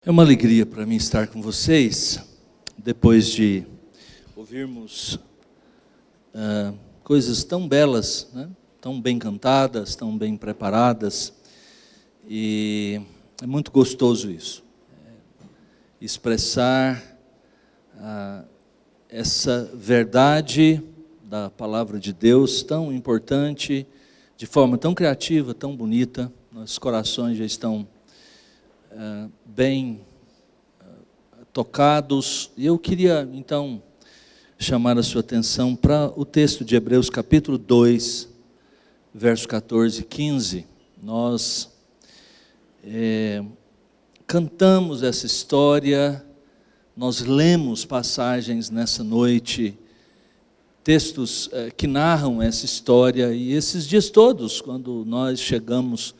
É uma alegria para mim estar com vocês, depois de ouvirmos coisas tão belas, né? Tão bem cantadas, tão bem preparadas, e é muito gostoso isso, expressar essa verdade da palavra de Deus tão importante, de forma tão criativa, tão bonita. Nossos corações já estão bem tocados, e eu queria então chamar a sua atenção para o texto de Hebreus capítulo 2, verso 14 e 15. Nós cantamos essa história, nós lemos passagens nessa noite, textos que narram essa história, e esses dias todos, quando nós chegamos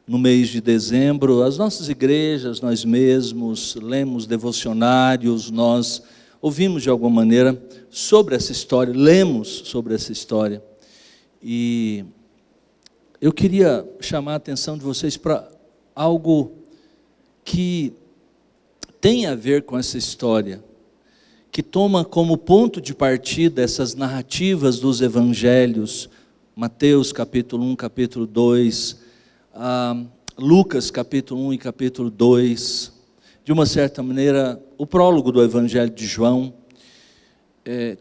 no mês de dezembro, as nossas igrejas, nós mesmos, lemos devocionários, nós ouvimos de alguma maneira sobre essa história, lemos sobre essa história. E eu queria chamar a atenção de vocês para algo que tem a ver com essa história, que toma como ponto de partida essas narrativas dos evangelhos, Mateus capítulo 1, capítulo 2, Lucas capítulo 1 e capítulo 2, de uma certa maneira, o prólogo do Evangelho de João,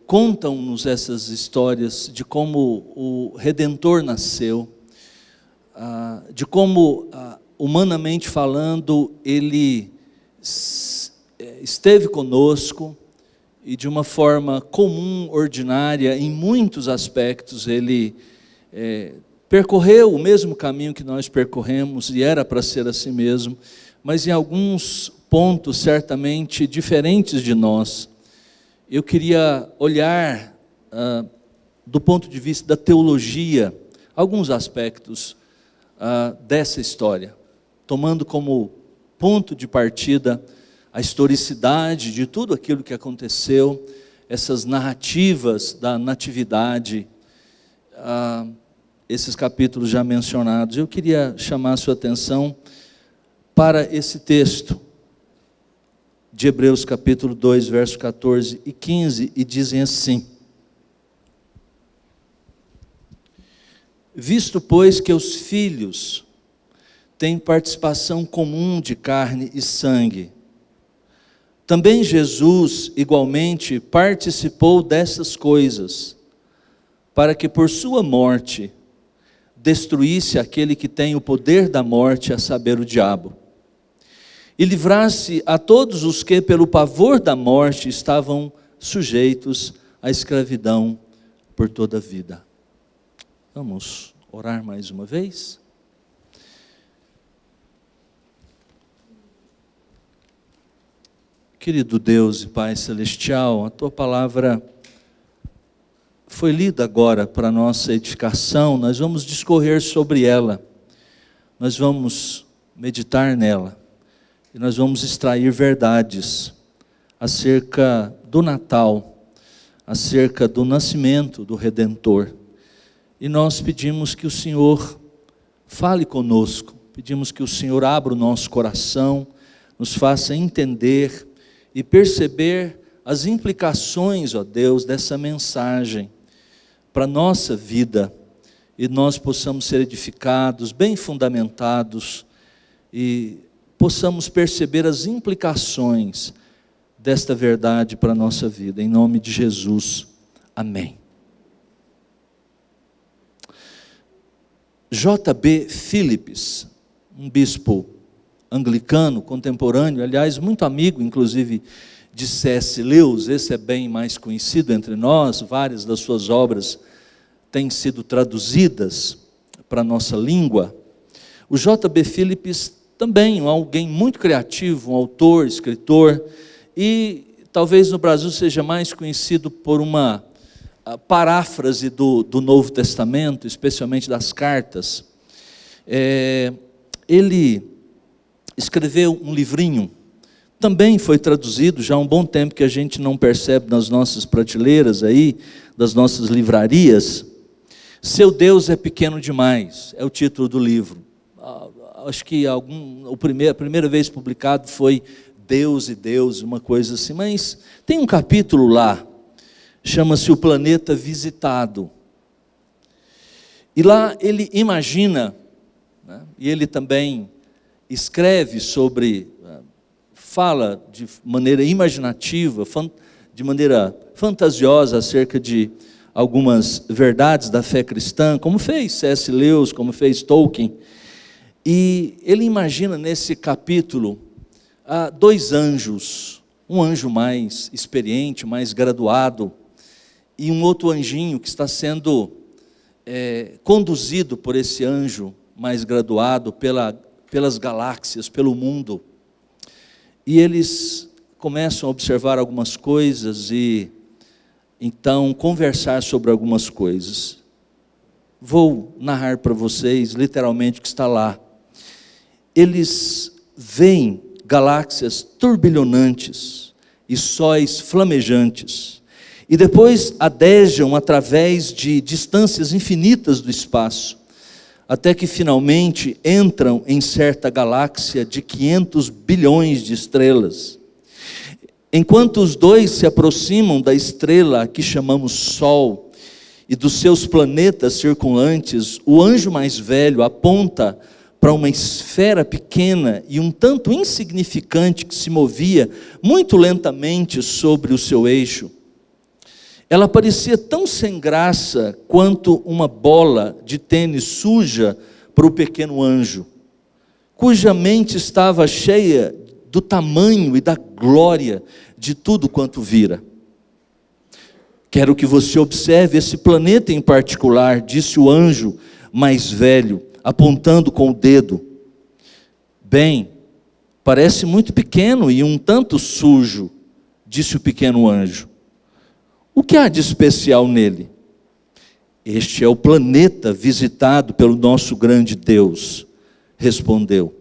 contam-nos essas histórias de como o Redentor nasceu, de como, humanamente falando, ele esteve conosco, e de uma forma comum, ordinária, em muitos aspectos, ele percorreu o mesmo caminho que nós percorremos, e era para ser assim mesmo, mas em alguns pontos certamente diferentes de nós. Eu queria olhar do ponto de vista da teologia, alguns aspectos dessa história, tomando como ponto de partida a historicidade de tudo aquilo que aconteceu, essas narrativas da natividade, esses capítulos já mencionados. Eu queria chamar a sua atenção para esse texto de Hebreus capítulo 2, versos 14 e 15, e dizem assim: visto, pois, que os filhos têm participação comum de carne e sangue, também Jesus igualmente participou dessas coisas, para que por sua morte destruísse aquele que tem o poder da morte, a saber, o diabo, e livrasse a todos os que pelo pavor da morte estavam sujeitos à escravidão por toda a vida. Vamos orar mais uma vez? Querido Deus e Pai Celestial, a Tua palavra foi lida agora para a nossa edificação. Nós vamos discorrer sobre ela, nós vamos meditar nela, e nós vamos extrair verdades acerca do Natal, acerca do nascimento do Redentor. E nós pedimos que o Senhor fale conosco, pedimos que o Senhor abra o nosso coração, nos faça entender e perceber as implicações, ó Deus, dessa mensagem para a nossa vida, e nós possamos ser edificados, bem fundamentados, e possamos perceber as implicações desta verdade para a nossa vida, em nome de Jesus, amém. J.B. Phillips, um bispo anglicano, contemporâneo, aliás, muito amigo, inclusive, de C.S. Lewis, esse é bem mais conhecido entre nós, várias das suas obras têm sido traduzidas para a nossa língua. O J.B. Phillips também, alguém muito criativo, um autor, escritor, e talvez no Brasil seja mais conhecido por uma paráfrase do Novo Testamento, especialmente das cartas. Ele escreveu um livrinho, também foi traduzido, já há um bom tempo que a gente não percebe nas nossas prateleiras aí, das nossas livrarias. Seu Deus é pequeno demais, é o título do livro. Acho que a primeira vez publicado foi Deus e Deus, uma coisa assim, mas tem um capítulo lá, chama-se O Planeta Visitado. E lá ele imagina, né, e ele também escreve sobre, fala de maneira imaginativa, de maneira fantasiosa acerca de algumas verdades da fé cristã, como fez C.S. Lewis, como fez Tolkien. E ele imagina nesse capítulo dois anjos, um anjo mais experiente, mais graduado, e um outro anjinho que está sendo conduzido por esse anjo mais graduado pelas galáxias, pelo mundo. E eles começam a observar algumas coisas e então conversar sobre algumas coisas. Vou narrar para vocês literalmente o que está lá. Eles veem galáxias turbilhonantes e sóis flamejantes, e depois adejam através de distâncias infinitas do espaço, até que finalmente entram em certa galáxia de 500 bilhões de estrelas. Enquanto os dois se aproximam da estrela que chamamos Sol e dos seus planetas circundantes, o anjo mais velho aponta para uma esfera pequena e um tanto insignificante que se movia muito lentamente sobre o seu eixo. Ela parecia tão sem graça quanto uma bola de tênis suja para o pequeno anjo, cuja mente estava cheia do tamanho e da glória de tudo quanto vira. Quero que você observe esse planeta em particular, disse o anjo mais velho, apontando com o dedo. Bem, parece muito pequeno e um tanto sujo, disse o pequeno anjo. O que há de especial nele? Este é o planeta visitado pelo nosso grande Deus, respondeu.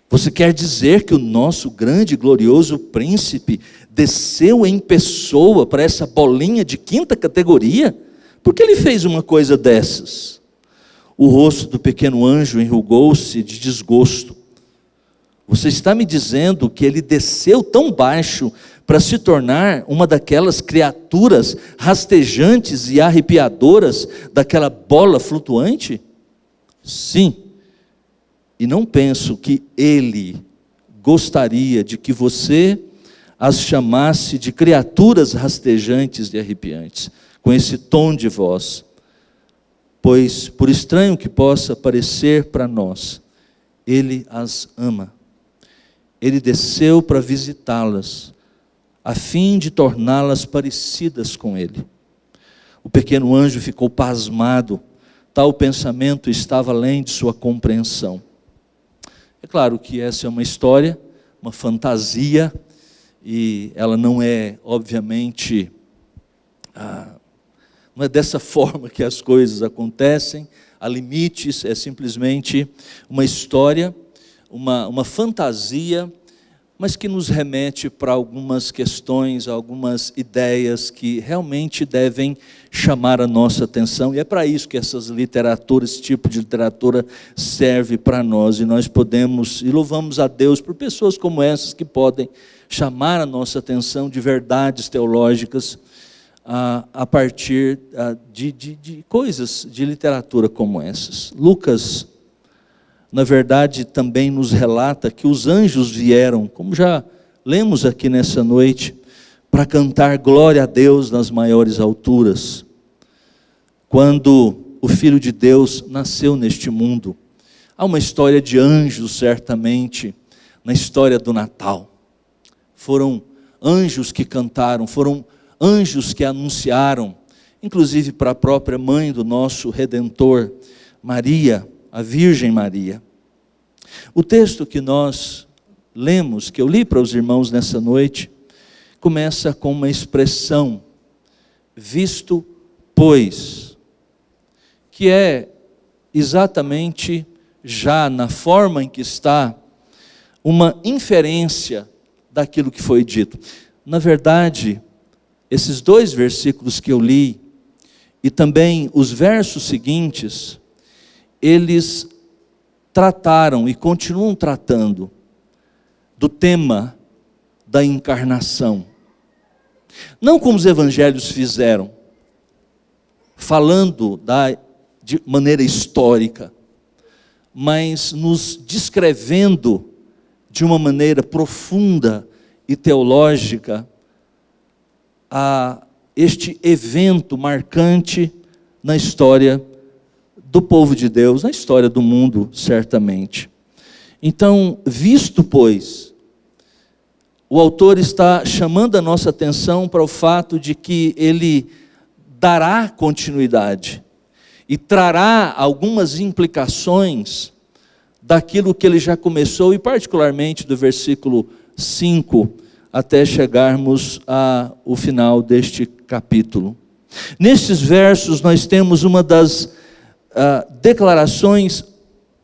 Você quer dizer que o nosso grande e glorioso príncipe desceu em pessoa para essa bolinha de quinta categoria? Por que ele fez uma coisa dessas? O rosto do pequeno anjo enrugou-se de desgosto. Você está me dizendo que ele desceu tão baixo para se tornar uma daquelas criaturas rastejantes e arrepiadoras daquela bola flutuante? Sim. E não penso que ele gostaria de que você as chamasse de criaturas rastejantes e arrepiantes, com esse tom de voz. Pois, por estranho que possa parecer para nós, ele as ama. Ele desceu para visitá-las, a fim de torná-las parecidas com ele. O pequeno anjo ficou pasmado, tal pensamento estava além de sua compreensão. É claro que essa é uma história, uma fantasia, e ela não é, obviamente, não é dessa forma que as coisas acontecem, há limites, é simplesmente uma história, uma fantasia, mas que nos remete para algumas questões, algumas ideias que realmente devem chamar a nossa atenção, e é para isso que essas literaturas, esse tipo de literatura serve para nós, e nós podemos, e louvamos a Deus por pessoas como essas que podem chamar a nossa atenção de verdades teológicas a partir de coisas de literatura como essas. Lucas, na verdade, também nos relata que os anjos vieram, como já lemos aqui nessa noite, para cantar glória a Deus nas maiores alturas, quando o Filho de Deus nasceu neste mundo. Há uma história de anjos, certamente, na história do Natal. Foram anjos que cantaram, foram anjos que anunciaram, inclusive para a própria mãe do nosso Redentor, Maria, a Virgem Maria. O texto que nós lemos, que eu li para os irmãos nessa noite, começa com uma expressão, visto pois, que é exatamente já na forma em que está, uma inferência daquilo que foi dito. Na verdade, esses dois versículos que eu li, e também os versos seguintes, eles trataram e continuam tratando do tema da encarnação. Não como os evangelhos fizeram, falando de maneira histórica, mas nos descrevendo de uma maneira profunda e teológica a este evento marcante na história do povo de Deus, na história do mundo, certamente. Então, visto, pois, o autor está chamando a nossa atenção para o fato de que ele dará continuidade e trará algumas implicações daquilo que ele já começou, e particularmente do versículo 5 até chegarmos ao final deste capítulo. Nestes versos nós temos uma das declarações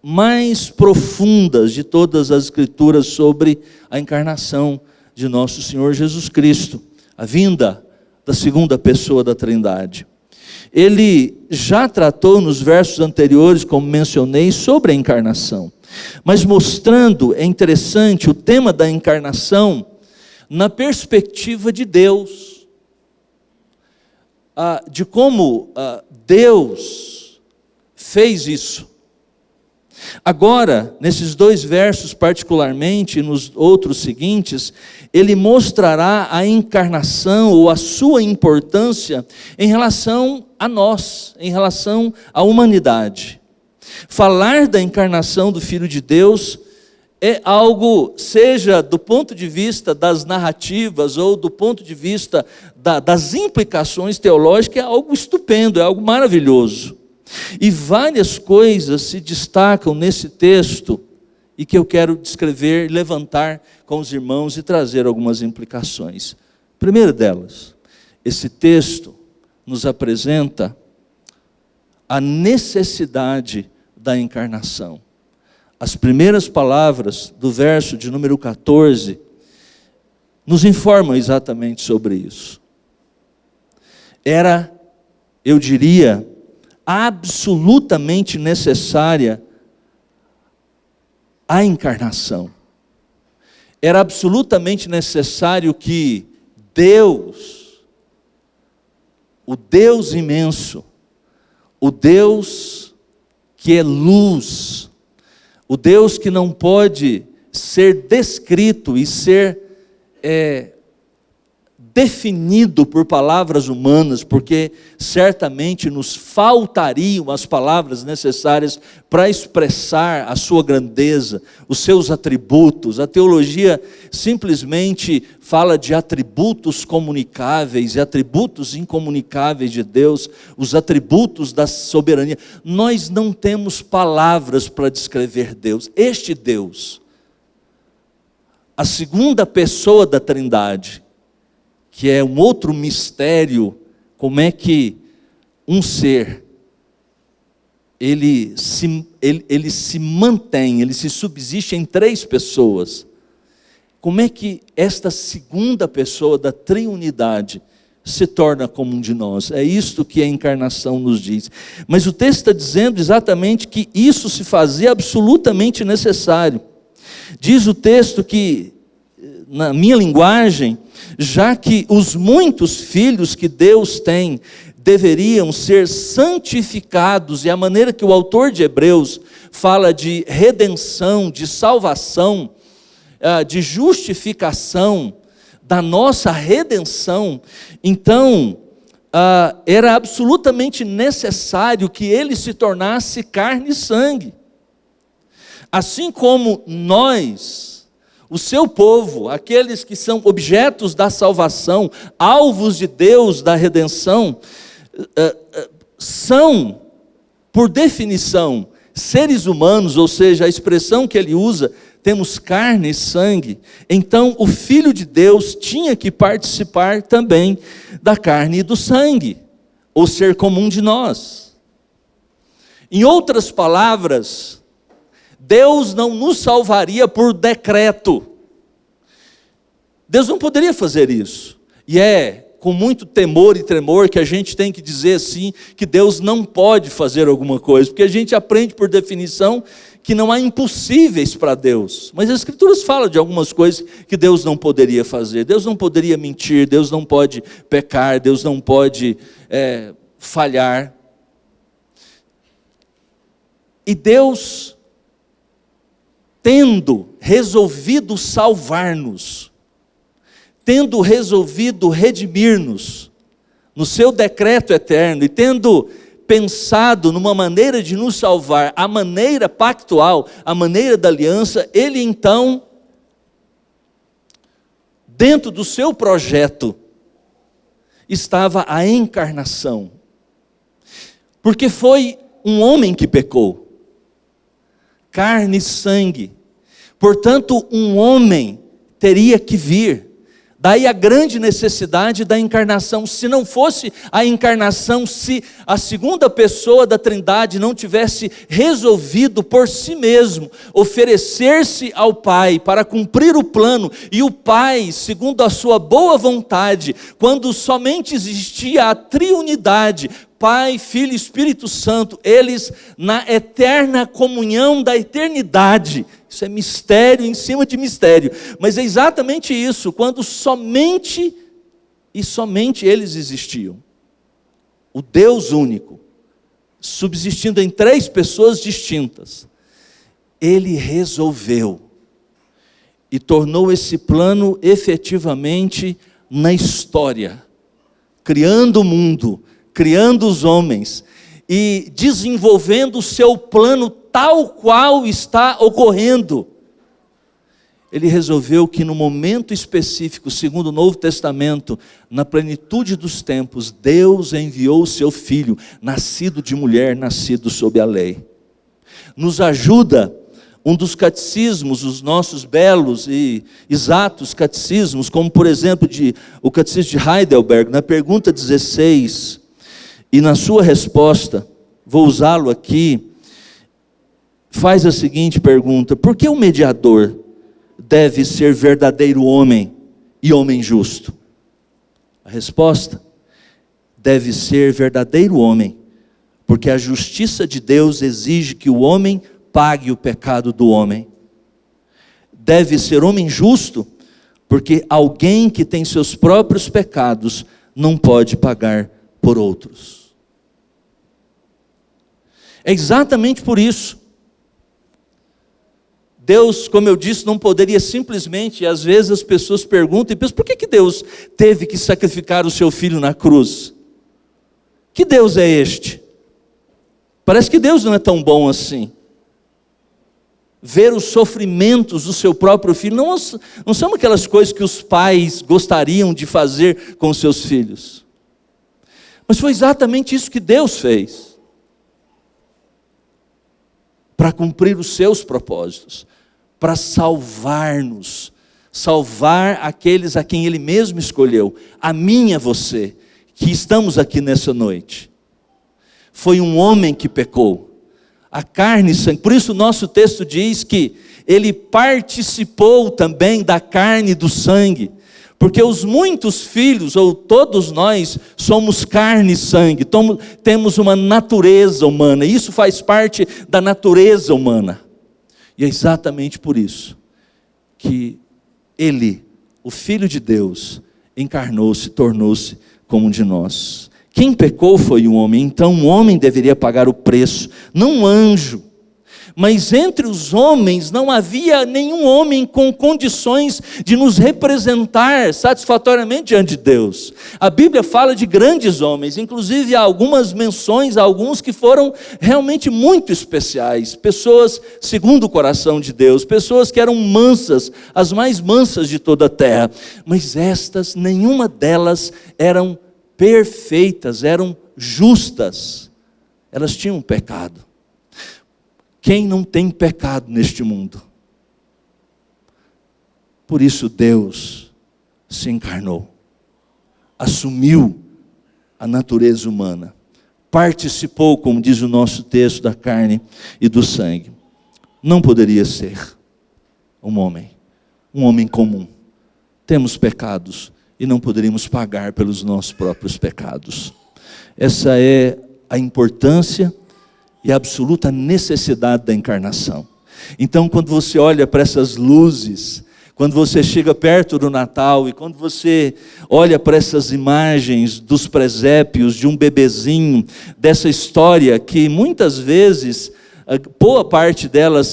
mais profundas de todas as Escrituras sobre a encarnação de nosso Senhor Jesus Cristo, a vinda da segunda pessoa da Trindade. Ele já tratou nos versos anteriores, como mencionei, sobre a encarnação, mas mostrando, é interessante, o tema da encarnação na perspectiva de Deus, de como Deus fez isso. Agora, nesses dois versos particularmente, e nos outros seguintes, ele mostrará a encarnação ou a sua importância em relação a nós, em relação à humanidade. Falar da encarnação do Filho de Deus é algo, seja do ponto de vista das narrativas ou do ponto de vista das implicações teológicas, é algo estupendo, é algo maravilhoso. E várias coisas se destacam nesse texto e que eu quero descrever, levantar com os irmãos e trazer algumas implicações. Primeira delas, esse texto nos apresenta a necessidade da encarnação. As primeiras palavras do verso de número 14 nos informam exatamente sobre isso. Era, eu diria, absolutamente necessária a encarnação. Era absolutamente necessário que Deus, o Deus imenso, o Deus que é luz, o Deus que não pode ser descrito e ser definido por palavras humanas, porque certamente nos faltariam as palavras necessárias para expressar a sua grandeza, os seus atributos. A teologia simplesmente fala de atributos comunicáveis e atributos incomunicáveis de Deus, os atributos da soberania. Nós não temos palavras para descrever Deus. Este Deus, a segunda pessoa da Trindade, que é um outro mistério, como é que um ser, ele se mantém, ele se subsiste em três pessoas. Como é que esta segunda pessoa da triunidade se torna como um de nós? É isto que a encarnação nos diz. Mas o texto está dizendo exatamente que isso se fazia absolutamente necessário. Diz o texto que, na minha linguagem, já que os muitos filhos que Deus tem deveriam ser santificados, e a maneira que o autor de Hebreus fala de redenção, de salvação, de justificação, da nossa redenção, então era absolutamente necessário que ele se tornasse carne e sangue. Assim como nós, o seu povo, aqueles que são objetos da salvação, alvos de Deus da redenção, são, por definição, seres humanos, ou seja, a expressão que ele usa, temos carne e sangue. Então o Filho de Deus tinha que participar também da carne e do sangue, ou ser como um de nós. Em outras palavras, Deus não nos salvaria por decreto. Deus não poderia fazer isso. E é com muito temor e tremor que a gente tem que dizer assim, que Deus não pode fazer alguma coisa, porque a gente aprende por definição que não há impossíveis para Deus. Mas as Escrituras falam de algumas coisas que Deus não poderia fazer. Deus não poderia mentir, Deus não pode pecar, Deus não pode falhar. E Deus, tendo resolvido salvar-nos, tendo resolvido redimir-nos no seu decreto eterno e tendo pensado numa maneira de nos salvar, a maneira pactual, a maneira da aliança, Ele então, dentro do seu projeto, estava a encarnação. Porque foi um homem que pecou, carne e sangue, portanto um homem teria que vir. Daí a grande necessidade da encarnação. Se não fosse a encarnação, se a segunda pessoa da Trindade não tivesse resolvido por si mesmo oferecer-se ao Pai para cumprir o plano, e o Pai, segundo a sua boa vontade, quando somente existia a triunidade, Pai, Filho e Espírito Santo, eles na eterna comunhão da eternidade. Isso é mistério em cima de mistério, mas é exatamente isso, quando somente eles existiam. O Deus único, subsistindo em 3 pessoas distintas, Ele resolveu e tornou esse plano efetivamente na história, criando o mundo, criando os homens e desenvolvendo o seu plano tal qual está ocorrendo. Ele resolveu que no momento específico, segundo o Novo Testamento, na plenitude dos tempos, Deus enviou o seu Filho, nascido de mulher, nascido sob a lei. Nos ajuda um dos catecismos, os nossos belos e exatos catecismos, como por exemplo o catecismo de Heidelberg, na pergunta 16, e na sua resposta, vou usá-lo aqui, faz a seguinte pergunta: por que o mediador deve ser verdadeiro homem e homem justo? A resposta: deve ser verdadeiro homem, porque a justiça de Deus exige que o homem pague o pecado do homem. Deve ser homem justo, porque alguém que tem seus próprios pecados não pode pagar por outros. É exatamente por isso. Deus, como eu disse, não poderia simplesmente, e às vezes as pessoas perguntam, por que Deus teve que sacrificar o seu filho na cruz? Que Deus é este? Parece que Deus não é tão bom assim. Ver os sofrimentos do seu próprio filho, não são aquelas coisas que os pais gostariam de fazer com os seus filhos. Mas foi exatamente isso que Deus fez, para cumprir os seus propósitos, para salvar-nos, salvar aqueles a quem Ele mesmo escolheu, a mim e a você, que estamos aqui nessa noite. Foi um homem que pecou, a carne e sangue, por isso o nosso texto diz que Ele participou também da carne e do sangue, porque os muitos filhos, ou todos nós, somos carne e sangue, temos uma natureza humana, e isso faz parte da natureza humana. E é exatamente por isso que Ele, o Filho de Deus, encarnou-se, tornou-se como um de nós. Quem pecou foi o homem, então o homem deveria pagar o preço, não um anjo. Mas entre os homens não havia nenhum homem com condições de nos representar satisfatoriamente diante de Deus. A Bíblia fala de grandes homens, inclusive há algumas menções a alguns que foram realmente muito especiais, pessoas segundo o coração de Deus, pessoas que eram mansas, as mais mansas de toda a terra, mas estas, nenhuma delas eram perfeitas, eram justas, elas tinham pecado. Quem não tem pecado neste mundo? Por isso Deus se encarnou, assumiu a natureza humana, participou, como diz o nosso texto, da carne e do sangue. Não poderia ser um homem comum. Temos pecados e não poderíamos pagar pelos nossos próprios pecados. Essa é a importância e a absoluta necessidade da encarnação. Então, quando você olha para essas luzes, quando você chega perto do Natal e quando você olha para essas imagens dos presépios, de um bebezinho, dessa história que muitas vezes, boa parte delas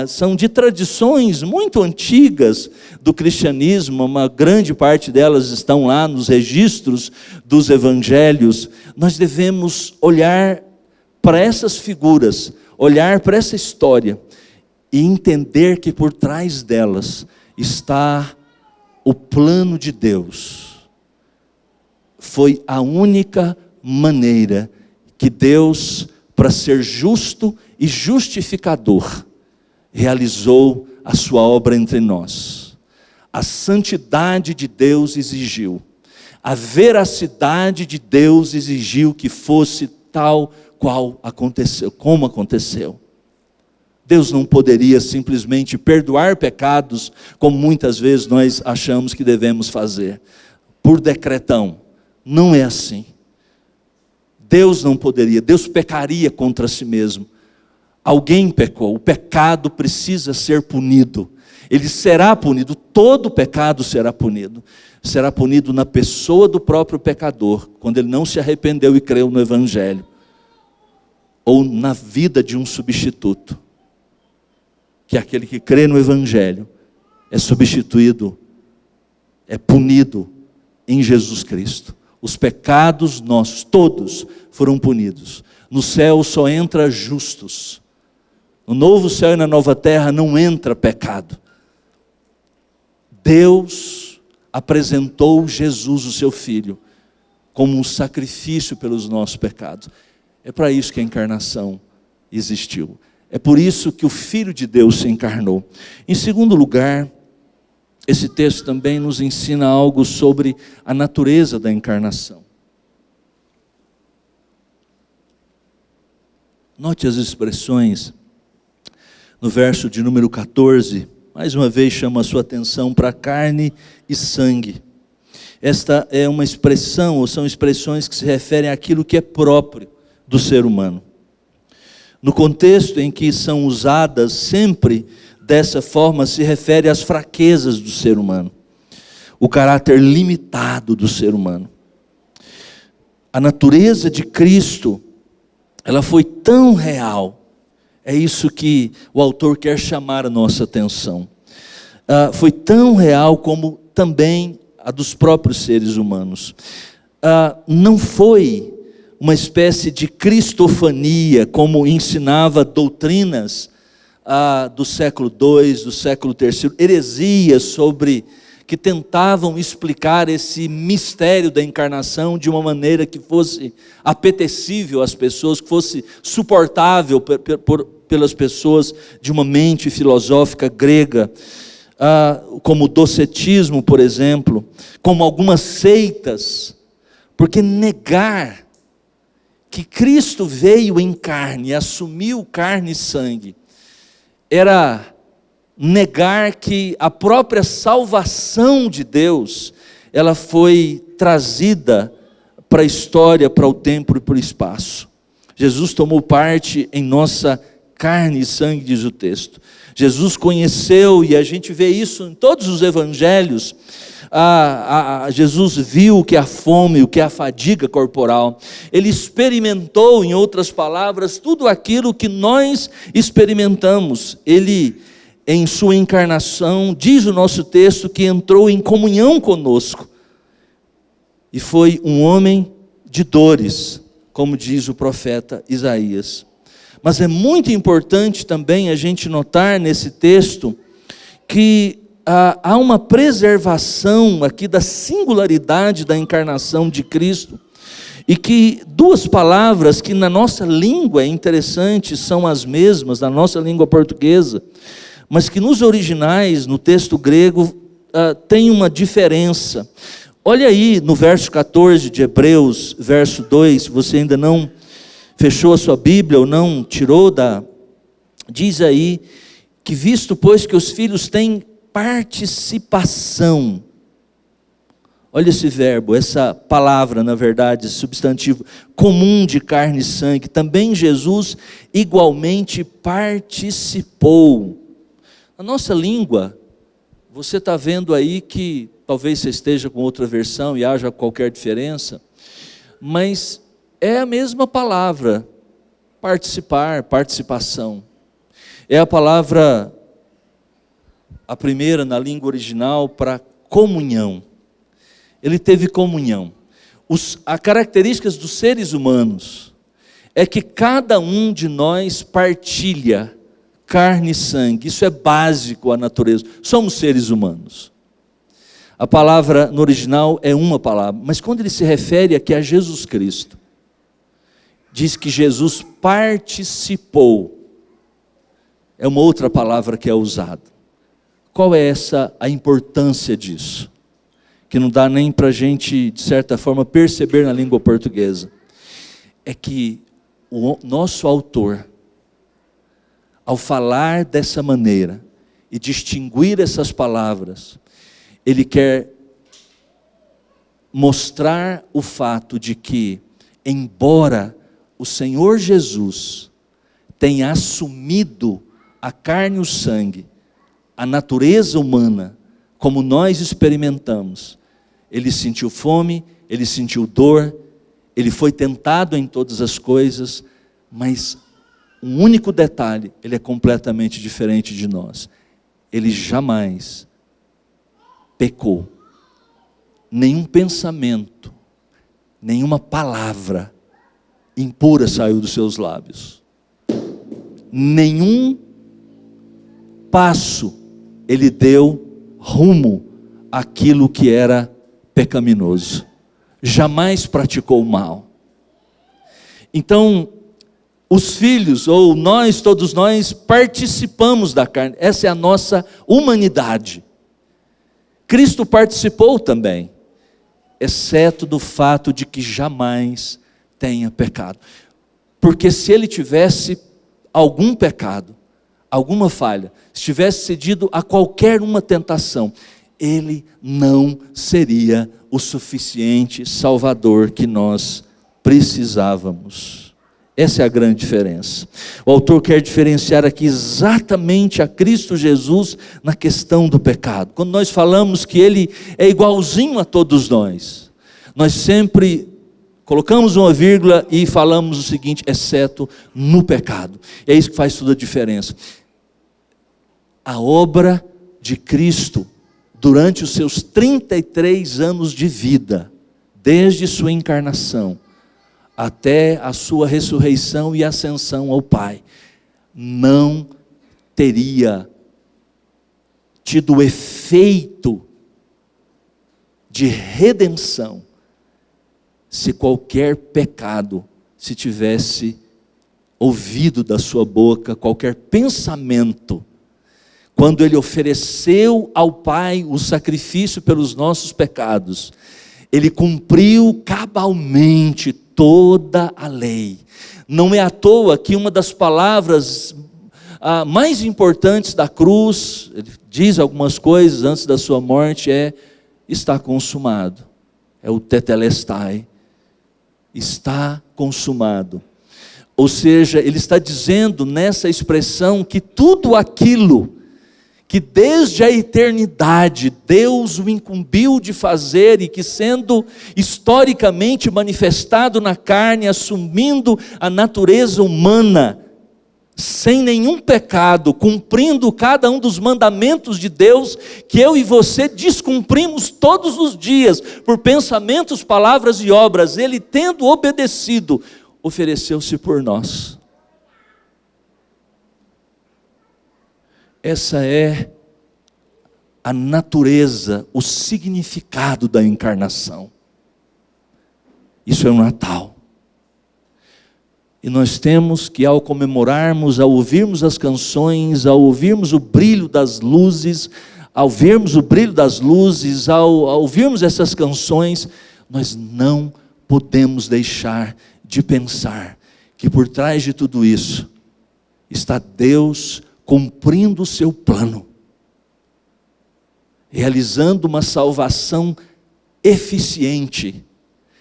são de tradições muito antigas do cristianismo, uma grande parte delas estão lá nos registros dos evangelhos. Nós devemos olhar para essas figuras, olhar para essa história e entender que por trás delas está o plano de Deus. Foi a única maneira que Deus, para ser justo e justificador, realizou a sua obra entre nós. A santidade de Deus exigiu, a veracidade de Deus exigiu que fosse tal qual aconteceu, como aconteceu. Deus não poderia simplesmente perdoar pecados, como muitas vezes nós achamos que devemos fazer, por decretão. Não é assim. Deus não poderia, Deus pecaria contra si mesmo. Alguém pecou, o pecado precisa ser punido. Ele será punido, todo pecado será punido. Será punido na pessoa do próprio pecador, quando ele não se arrependeu e creu no Evangelho. Ou na vida de um substituto. Que aquele que crê no Evangelho é substituído, é punido em Jesus Cristo. Os pecados nossos, todos, foram punidos. No céu só entra justos. No novo céu e na nova terra não entra pecado. Deus apresentou Jesus, o seu Filho, como um sacrifício pelos nossos pecados. É para isso que a encarnação existiu. É por isso que o Filho de Deus se encarnou. Em segundo lugar, esse texto também nos ensina algo sobre a natureza da encarnação. Note as expressões no verso de número 14, mais uma vez chama a sua atenção para carne e sangue. Esta é uma expressão, ou são expressões que se referem àquilo que é próprio do ser humano. No contexto em que são usadas sempre dessa forma, se refere às fraquezas do ser humano, o caráter limitado do ser humano. A natureza de Cristo, ela foi tão real, é isso que o autor quer chamar a nossa atenção. Foi tão real como também a dos próprios seres humanos. Não foi uma espécie de cristofania, como ensinava doutrinas do século II, do século III, heresias que tentavam explicar esse mistério da encarnação de uma maneira que fosse apetecível às pessoas, que fosse suportável pelas pessoas de uma mente filosófica grega, como o docetismo, por exemplo, como algumas seitas, porque negar que Cristo veio em carne, assumiu carne e sangue, era negar que a própria salvação de Deus, ela foi trazida para a história, para o tempo e para o espaço. Jesus tomou parte em nossa carne e sangue, diz o texto. Jesus conheceu, e a gente vê isso em todos os evangelhos, Jesus viu o que é a fome, o que é a fadiga corporal. Ele experimentou, em outras palavras, tudo aquilo que nós experimentamos. Ele, em sua encarnação, diz o nosso texto que entrou em comunhão conosco. E foi um homem de dores, como diz o profeta Isaías. Mas é muito importante também a gente notar nesse texto que há uma preservação aqui da singularidade da encarnação de Cristo, e que duas palavras que na nossa língua é interessante, são as mesmas, na nossa língua portuguesa, mas que nos originais, no texto grego, tem uma diferença. Olha aí no verso 14 de Hebreus, verso 2, se você ainda não fechou a sua Bíblia ou não tirou diz aí que visto pois que os filhos têm participação. Olha esse verbo, essa palavra, na verdade, substantivo comum de carne e sangue. Também Jesus igualmente participou. Na nossa língua, você está vendo aí que, talvez você esteja com outra versão e haja qualquer diferença, mas é a mesma palavra, participar, participação. É a palavra, a primeira na língua original, para comunhão. Ele teve comunhão. As características dos seres humanos é que cada um de nós partilha carne e sangue. Isso é básico à natureza. Somos seres humanos. A palavra no original é uma palavra, mas quando ele se refere aqui a Jesus Cristo, diz que Jesus participou. É uma outra palavra que é usada. Qual é a importância disso? Que não dá nem para a gente, de certa forma, perceber na língua portuguesa. É que o nosso autor, ao falar dessa maneira e distinguir essas palavras, ele quer mostrar o fato de que, embora o Senhor Jesus tenha assumido a carne e o sangue, a natureza humana, como nós experimentamos, ele sentiu fome, ele sentiu dor, ele foi tentado em todas as coisas, mas um único detalhe, ele é completamente diferente de nós. Ele jamais pecou. Nenhum pensamento, nenhuma palavra impura saiu dos seus lábios. Nenhum passo ele deu rumo àquilo que era pecaminoso. Jamais praticou o mal. Então, os filhos, ou nós, todos nós, participamos da carne. Essa é a nossa humanidade. Cristo participou também, exceto do fato de que jamais tenha pecado. Porque se ele tivesse algum pecado, alguma falha, se tivesse cedido a qualquer uma tentação, ele não seria o suficiente Salvador que nós precisávamos. Essa é a grande diferença. O autor quer diferenciar aqui exatamente a Cristo Jesus na questão do pecado. Quando nós falamos que ele é igualzinho a todos nós, nós sempre colocamos uma vírgula e falamos o seguinte: exceto no pecado. É isso que faz toda a diferença. A obra de Cristo, durante os seus 33 anos de vida, desde sua encarnação, até a sua ressurreição e ascensão ao Pai, não teria tido efeito de redenção, se qualquer pecado se tivesse ouvido da sua boca, qualquer pensamento. Quando ele ofereceu ao Pai o sacrifício pelos nossos pecados, ele cumpriu cabalmente toda a lei. Não é à toa que uma das palavras mais importantes da cruz, ele diz algumas coisas antes da sua morte, está consumado. É o tetelestai. Está consumado. Ou seja, ele está dizendo nessa expressão que tudo aquilo que desde a eternidade Deus o incumbiu de fazer, e que sendo historicamente manifestado na carne, assumindo a natureza humana, sem nenhum pecado, cumprindo cada um dos mandamentos de Deus, que eu e você descumprimos todos os dias, por pensamentos, palavras e obras, ele tendo obedecido, ofereceu-se por nós. Essa é a natureza, o significado da encarnação. Isso é o Natal. E nós temos que, ao comemorarmos, ao ouvirmos as canções, ao ouvirmos o brilho das luzes, ao ouvirmos essas canções, nós não podemos deixar de pensar que por trás de tudo isso está Deus cumprindo o seu plano, realizando uma salvação eficiente,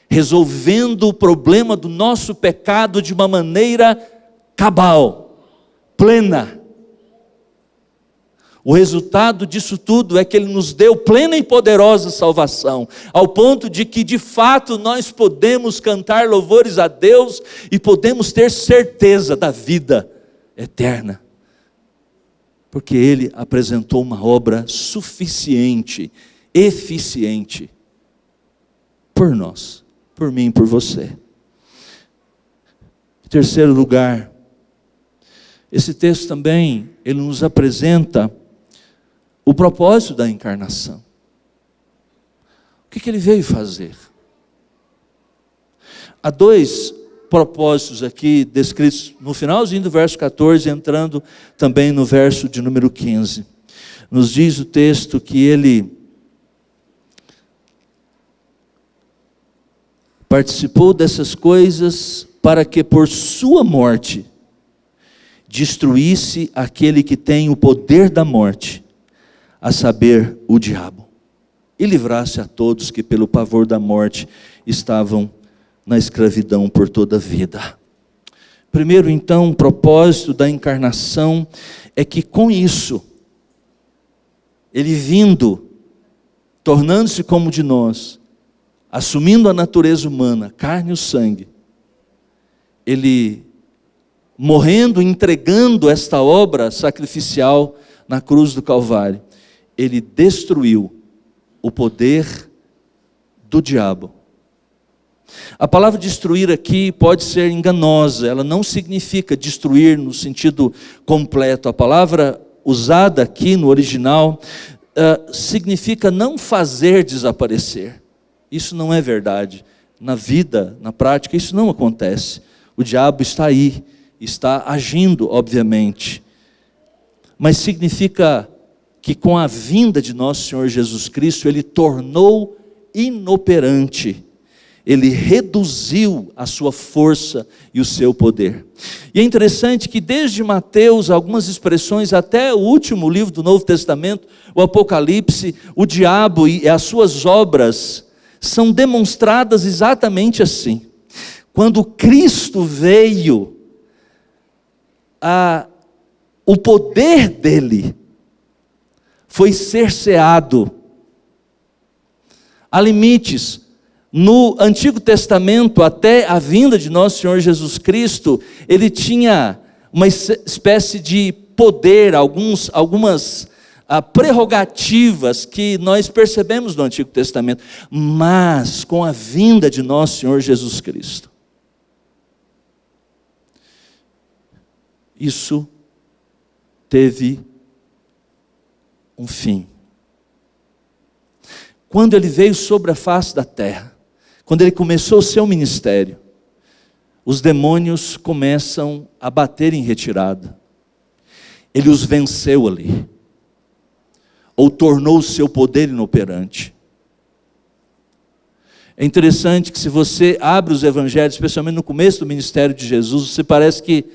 resolvendo o problema do nosso pecado de uma maneira cabal, plena. O resultado disso tudo é que Ele nos deu plena e poderosa salvação, ao ponto de que de fato nós podemos cantar louvores a Deus e podemos ter certeza da vida eterna, porque Ele apresentou uma obra suficiente, eficiente, por nós, por mim e por você. Em terceiro lugar, esse texto também, ele nos apresenta o propósito da encarnação. O que Ele veio fazer? Há dois propósitos aqui descritos no finalzinho do verso 14, entrando também no verso de número 15. Nos diz o texto que Ele participou dessas coisas para que por sua morte destruísse aquele que tem o poder da morte, a saber, o diabo, e livrasse a todos que pelo pavor da morte estavam na escravidão por toda a vida. Primeiro, então, o propósito da encarnação é que com isso, Ele vindo, tornando-se como de nós, assumindo a natureza humana, carne e sangue, Ele morrendo, entregando esta obra sacrificial na cruz do Calvário, Ele destruiu o poder do diabo. A palavra destruir aqui pode ser enganosa, ela não significa destruir no sentido completo. A palavra usada aqui no original significa não fazer desaparecer. Isso não é verdade. Na vida, na prática, isso não acontece. O diabo está aí, está agindo, obviamente. Mas significa que com a vinda de nosso Senhor Jesus Cristo, Ele tornou inoperante, Ele reduziu a sua força e o seu poder. E é interessante que desde Mateus, algumas expressões, até o último livro do Novo Testamento, o Apocalipse, o diabo e as suas obras, são demonstradas exatamente assim. Quando Cristo veio, o poder dele foi cerceado. Há limites. No Antigo Testamento, até a vinda de nosso Senhor Jesus Cristo, ele tinha uma espécie de poder, algumas prerrogativas que nós percebemos no Antigo Testamento. Mas com a vinda de nosso Senhor Jesus Cristo, isso teve um fim. Quando ele veio sobre a face da terra, quando ele começou o seu ministério, os demônios começam a bater em retirada. Ele os venceu ali, ou tornou o seu poder inoperante. É interessante que se você abre os evangelhos, especialmente no começo do ministério de Jesus, você parece que,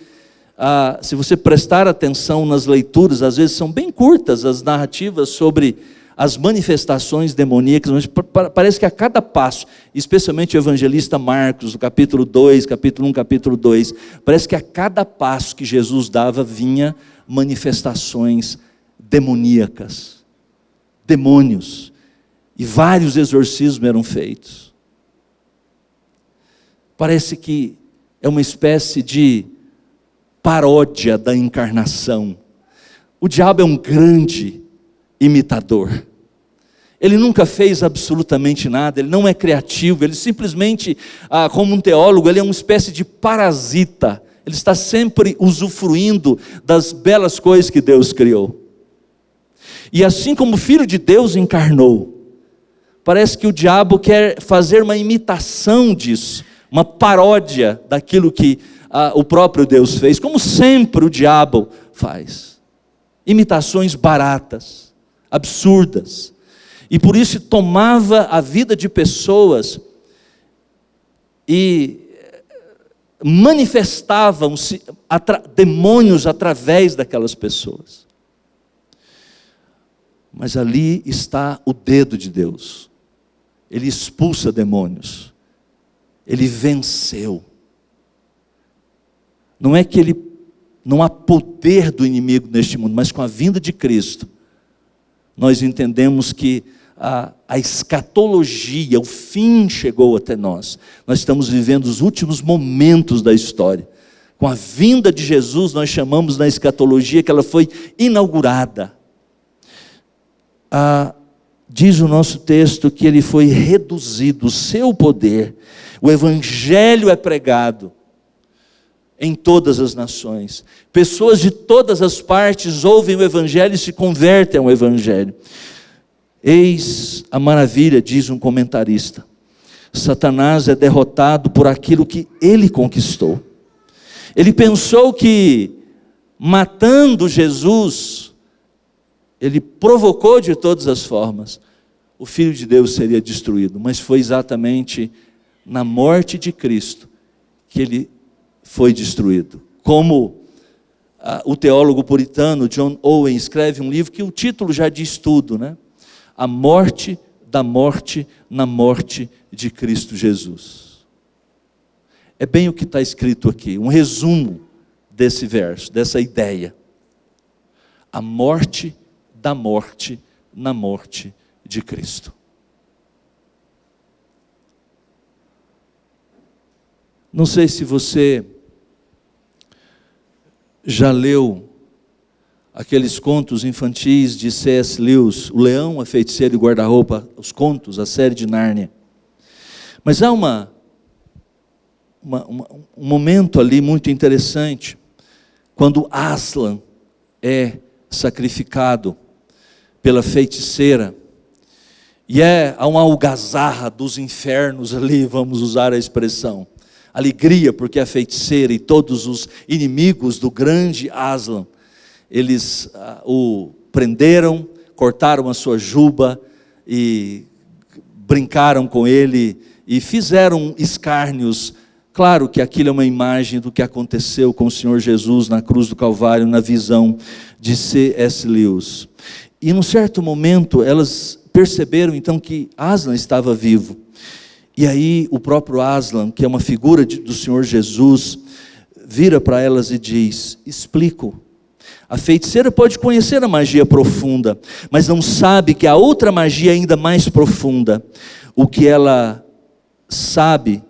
se você prestar atenção nas leituras, às vezes são bem curtas as narrativas sobre as manifestações demoníacas, mas parece que a cada passo, especialmente o evangelista Marcos, no capítulo 2, capítulo 1, capítulo 2, parece que a cada passo que Jesus dava, vinha manifestações demoníacas, demônios, e vários exorcismos eram feitos. Parece que é uma espécie de paródia da encarnação. O diabo é um grande imitador. Ele nunca fez absolutamente nada, ele não é criativo, ele simplesmente, como um teólogo, ele é uma espécie de parasita. Ele está sempre usufruindo das belas coisas que Deus criou. E assim como o Filho de Deus encarnou, parece que o diabo quer fazer uma imitação disso, uma paródia daquilo que o próprio Deus fez, como sempre o diabo faz. Imitações baratas, absurdas. E por isso tomava a vida de pessoas e manifestavam-se demônios através daquelas pessoas. Mas ali está o dedo de Deus. ele expulsa demônios, ele venceu. Não é que não há poder do inimigo neste mundo, mas com a vinda de Cristo, nós entendemos que a escatologia, o fim chegou até nós. Nós estamos vivendo os últimos momentos da história. Com a vinda de Jesus, nós chamamos na escatologia que ela foi inaugurada. Diz o nosso texto que ele foi reduzido, o seu poder. O evangelho é pregado em todas as nações. Pessoas de todas as partes ouvem o evangelho e se convertem ao evangelho. Eis a maravilha, diz um comentarista. Satanás é derrotado por aquilo que ele conquistou. Ele pensou que matando Jesus, ele provocou de todas as formas, o Filho de Deus seria destruído, mas foi exatamente na morte de Cristo que ele foi destruído. Como o teólogo puritano John Owen escreve um livro que o título já diz tudo, né? A morte da morte na morte de Cristo Jesus. É bem o que está escrito aqui, um resumo desse verso, dessa ideia. A morte da morte na morte de Cristo. Não sei se você já leu aqueles contos infantis de C.S. Lewis, O Leão, a Feiticeira e o Guarda-Roupa, os contos, a série de Nárnia. Mas há um momento ali muito interessante, quando Aslan é sacrificado pela feiticeira, e há uma algazarra dos infernos ali, vamos usar a expressão, alegria, porque a feiticeira e todos os inimigos do grande Aslan, eles o prenderam, cortaram a sua juba, e brincaram com ele, e fizeram escárnios. Claro que aquilo é uma imagem do que aconteceu com o Senhor Jesus na cruz do Calvário, na visão de C.S. Lewis. E num certo momento, elas perceberam então que Aslan estava vivo. E aí o próprio Aslan, que é uma figura do Senhor Jesus, vira para elas e diz: explico. A feiticeira pode conhecer a magia profunda, mas não sabe que há outra magia ainda mais profunda. O que ela sabe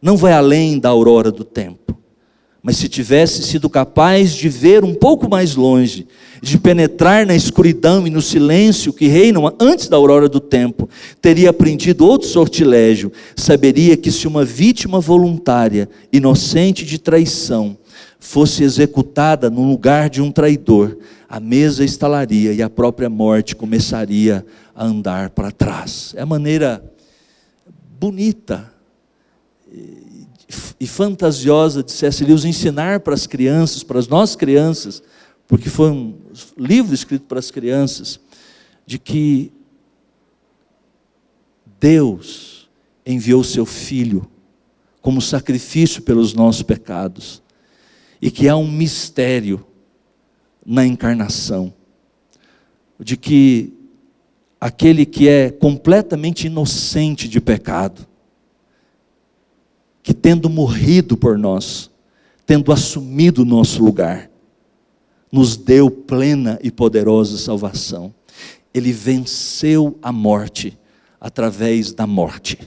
não vai além da aurora do tempo. Mas se tivesse sido capaz de ver um pouco mais longe, de penetrar na escuridão e no silêncio que reinam antes da aurora do tempo, teria aprendido outro sortilégio. Saberia que se uma vítima voluntária, inocente de traição, fosse executada no lugar de um traidor, a mesa estalaria e a própria morte começaria a andar para trás. É a maneira bonita e fantasiosa de C.S. Lewis ensinar para as crianças, para as nossas crianças, porque foi um livro escrito para as crianças, de que Deus enviou seu Filho como sacrifício pelos nossos pecados, e que há um mistério na encarnação, de que aquele que é completamente inocente de pecado, que tendo morrido por nós, tendo assumido o nosso lugar, nos deu plena e poderosa salvação. Ele venceu a morte através da morte.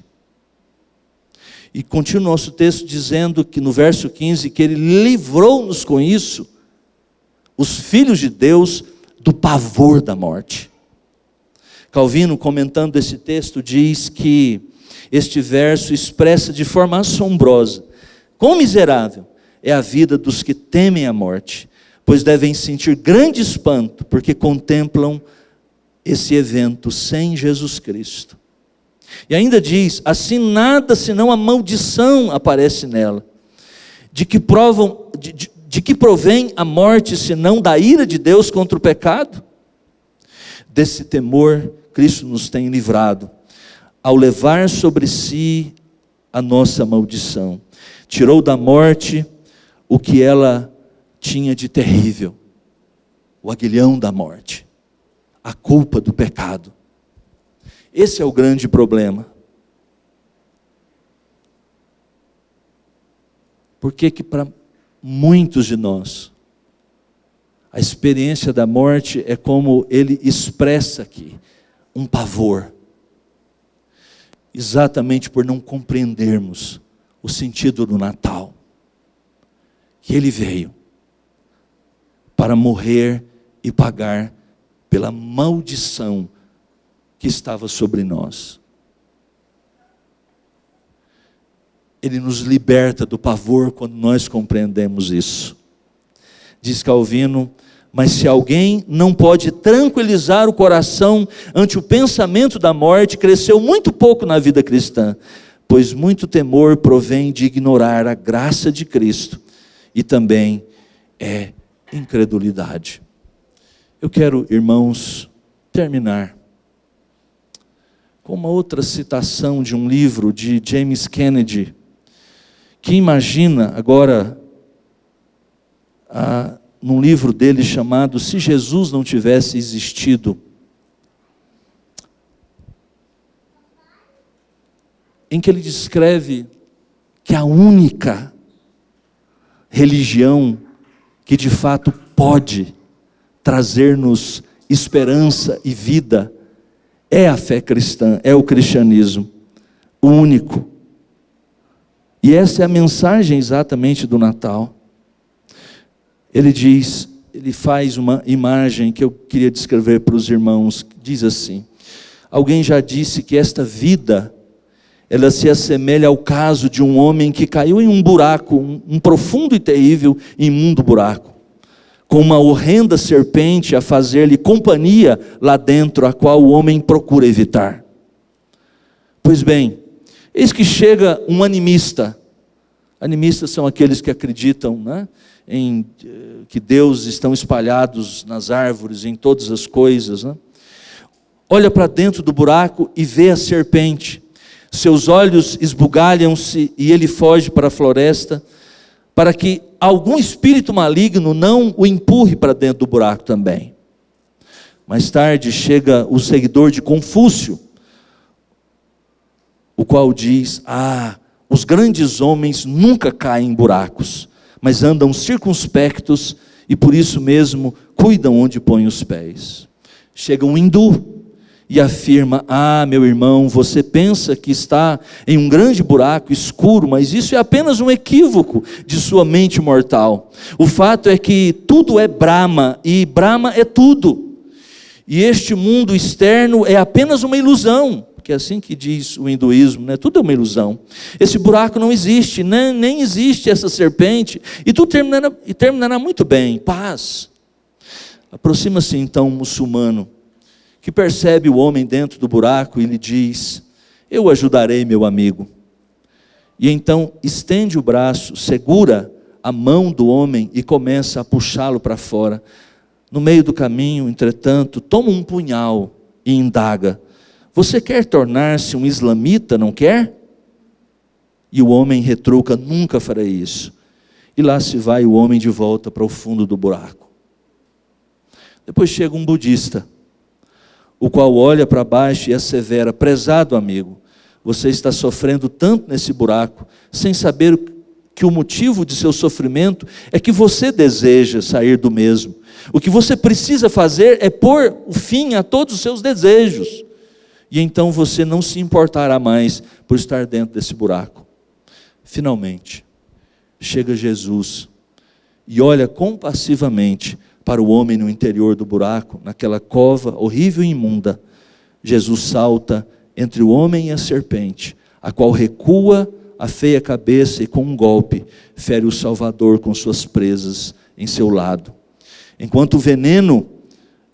E continua o nosso texto dizendo que no verso 15, que ele livrou-nos com isso, os filhos de Deus, do pavor da morte. Calvino, comentando esse texto, diz que este verso expressa de forma assombrosa quão miserável é a vida dos que temem a morte, pois devem sentir grande espanto, porque contemplam esse evento sem Jesus Cristo. E ainda diz: assim nada senão a maldição aparece nela. De que provém a morte, senão da ira de Deus contra o pecado? Desse temor Cristo nos tem livrado, ao levar sobre si a nossa maldição. Tirou da morte o que ela tinha de terrível, o aguilhão da morte, a culpa do pecado. Esse é o grande problema. Por que para muitos de nós, a experiência da morte é como ele expressa aqui, um pavor. Exatamente por não compreendermos o sentido do Natal. Que ele veio para morrer e pagar pela maldição que estava sobre nós. Ele nos liberta do pavor quando nós compreendemos isso. Diz Calvino: mas se alguém não pode tranquilizar o coração ante o pensamento da morte, cresceu muito pouco na vida cristã, pois muito temor provém de ignorar a graça de Cristo, e também é incredulidade. Eu quero, irmãos, terminar com uma outra citação de um livro de James Kennedy, que imagina agora, num livro dele chamado Se Jesus Não Tivesse Existido, em que ele descreve que a única religião que de fato pode trazer-nos esperança e vida é a fé cristã, é o cristianismo, o único. E essa é a mensagem exatamente do Natal. Ele diz, ele faz uma imagem que eu queria descrever para os irmãos, diz assim: alguém já disse que esta vida, ela se assemelha ao caso de um homem que caiu em um buraco, um profundo e terrível e imundo buraco, com uma horrenda serpente a fazer-lhe companhia lá dentro, a qual o homem procura evitar. Pois bem, eis que chega um animista. Animistas são aqueles que acreditam, né, em que Deus estão espalhados nas árvores, em todas as coisas, né? Olha para dentro do buraco e vê a serpente. Seus olhos esbugalham-se e ele foge para a floresta, para que algum espírito maligno não o empurre para dentro do buraco também. Mais tarde chega o seguidor de Confúcio, o qual diz: os grandes homens nunca caem em buracos, mas andam circunspectos e por isso mesmo cuidam onde põem os pés. Chega um hindu e afirma: meu irmão, você pensa que está em um grande buraco escuro, mas isso é apenas um equívoco de sua mente mortal. O fato é que tudo é Brahma, e Brahma é tudo. E este mundo externo é apenas uma ilusão, que é assim que diz o hinduísmo, né? Tudo é uma ilusão. Esse buraco não existe, nem existe essa serpente, e tudo terminará muito bem, paz. Aproxima-se então um muçulmano, que percebe o homem dentro do buraco e lhe diz: eu o ajudarei, meu amigo. E então estende o braço, segura a mão do homem e começa a puxá-lo para fora. No meio do caminho, entretanto, toma um punhal e indaga: você quer tornar-se um islamita, não quer? E o homem retruca: nunca farei isso. E lá se vai o homem de volta para o fundo do buraco. Depois chega um budista, o qual olha para baixo e assevera: prezado amigo, você está sofrendo tanto nesse buraco, sem saber que o motivo de seu sofrimento é que você deseja sair do mesmo. O que você precisa fazer é pôr o fim a todos os seus desejos, e então você não se importará mais por estar dentro desse buraco. Finalmente, chega Jesus e olha compassivamente para o homem no interior do buraco, naquela cova horrível e imunda. Jesus salta entre o homem e a serpente, a qual recua a feia cabeça e com um golpe fere o Salvador com suas presas em seu lado. Enquanto o veneno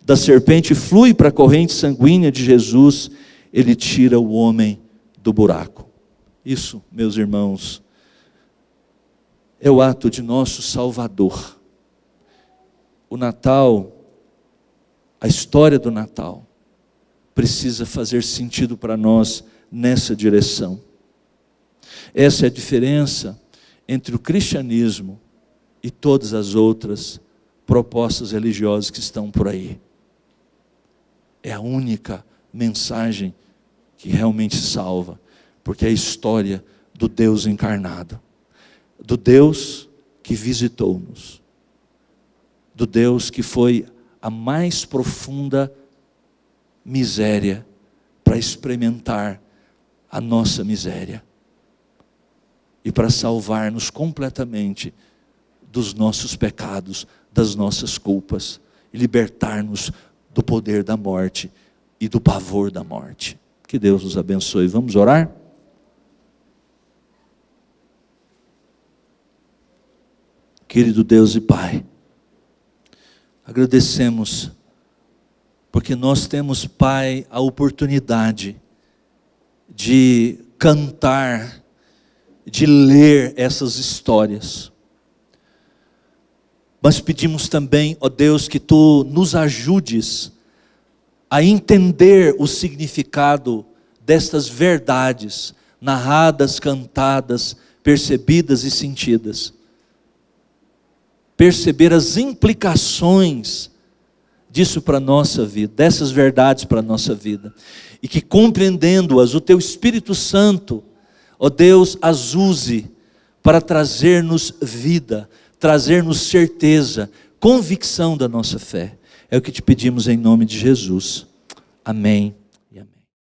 da serpente flui para a corrente sanguínea de Jesus, ele tira o homem do buraco. Isso, meus irmãos, é o ato de nosso Salvador. O Natal, a história do Natal, precisa fazer sentido para nós nessa direção. Essa é a diferença entre o cristianismo e todas as outras propostas religiosas que estão por aí. É a única mensagem que realmente salva, porque é a história do Deus encarnado. do Deus que visitou-nos, do Deus que foi a mais profunda miséria para experimentar a nossa miséria e para salvar-nos completamente dos nossos pecados, das nossas culpas e libertar-nos do poder da morte e do pavor da morte. Que Deus nos abençoe. Vamos orar? Querido Deus e Pai, agradecemos, porque nós temos, Pai, a oportunidade de cantar, de ler essas histórias. Mas pedimos também, ó Deus, que Tu nos ajudes a entender o significado destas verdades, narradas, cantadas, percebidas e sentidas. Perceber as implicações disso para a nossa vida, dessas verdades para a nossa vida. E que compreendendo-as, o Teu Espírito Santo, ó Deus, as use para trazer-nos vida, trazer-nos certeza, convicção da nossa fé. É o que te pedimos em nome de Jesus. Amém.